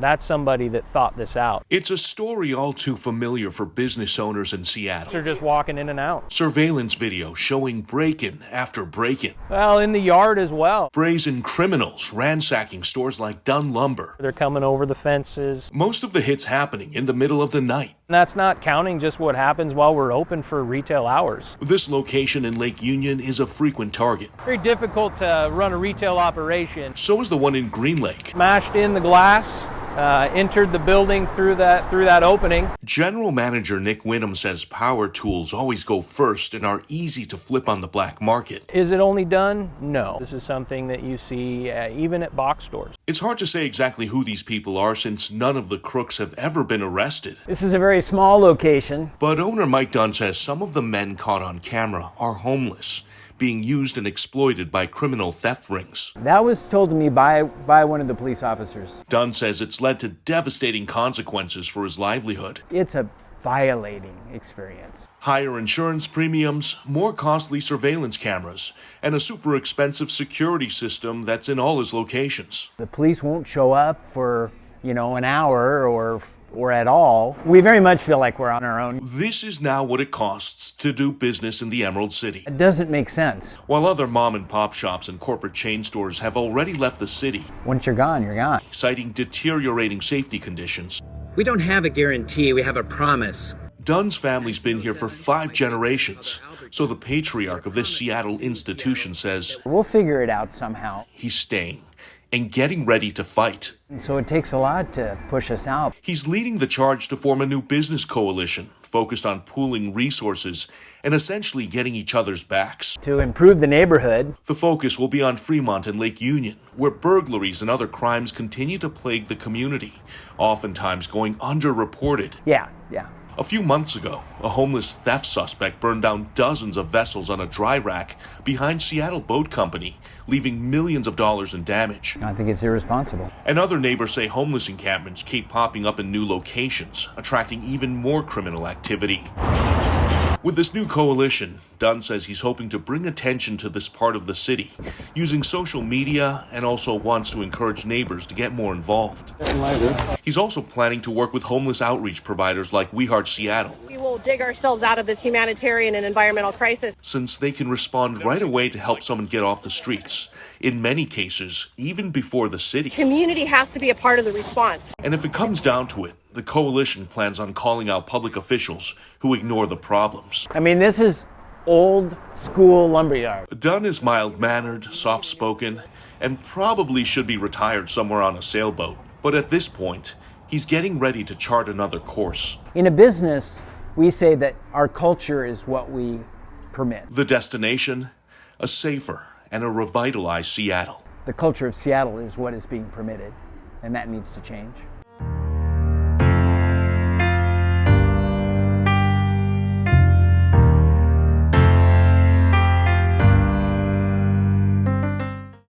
That's somebody that thought this out. It's a story all too familiar for business owners in Seattle. They're just walking in and out. Surveillance video showing break-in after break-in. Well, in the yard as well. Brazen criminals ransacking stores like Dunn lumber. They're coming over the fences. Most of the hits happening in the middle of the night. And that's not counting just what happens while we're open for retail hours. This location in Lake Union is a frequent target. Very difficult to run a retail operation. So is the one in Green Lake. Smashed in the glass, entered the building through that opening. General Manager Nick Winham says power tools always go first and are easy to flip on the black market. Is it only done? No. This is something that you see even at box stores. It's hard to say exactly who these people are since none of the crooks have ever been arrested. This is a very small location. But owner Mike Dunn says some of the men caught on camera are homeless, being used and exploited by criminal theft rings. That was told to me by one of the police officers. Dunn says it's led to devastating consequences for his livelihood. It's a violating experience. Higher insurance premiums, more costly surveillance cameras, and a super expensive security system that's in all his locations. The police won't show up for, an hour or at all. We very much feel like we're on our own. This is now what it costs to do business in the Emerald City. It doesn't make sense. While other mom and pop shops and corporate chain stores have already left the city, Once you're gone, you're gone. citing deteriorating safety conditions, We don't have a guarantee, we have a promise. Dunn's family's been here for 5 generations, so the patriarch of this Seattle institution says We'll figure it out somehow. he's staying and getting ready to fight. And so it takes a lot to push us out. He's leading the charge to form a new business coalition focused on pooling resources and essentially getting each other's backs. To improve the neighborhood. The focus will be on Fremont and Lake Union, where burglaries and other crimes continue to plague the community, oftentimes going underreported. Yeah. A few months ago, a homeless theft suspect burned down dozens of vessels on a dry rack behind Seattle Boat Company, leaving millions of dollars in damage. I think it's irresponsible. And other neighbors say homeless encampments keep popping up in new locations, attracting even more criminal activity. With this new coalition, Dunn says he's hoping to bring attention to this part of the city, using social media, and also wants to encourage neighbors to get more involved. He's also planning to work with homeless outreach providers like We Heart Seattle, We will dig ourselves out of this humanitarian and environmental crisis, since they can respond right away to help someone get off the streets, in many cases, even before the city. Community has to be a part of the response. And if it comes down to it, the coalition plans on calling out public officials who ignore the problems. I mean, this is old school lumberyard. Dunn is mild-mannered, soft-spoken, and probably should be retired somewhere on a sailboat. But at this point, he's getting ready to chart another course. In a business, we say that our culture is what we permit. The destination, a safer and a revitalized Seattle. The culture of Seattle is what is being permitted, and that needs to change.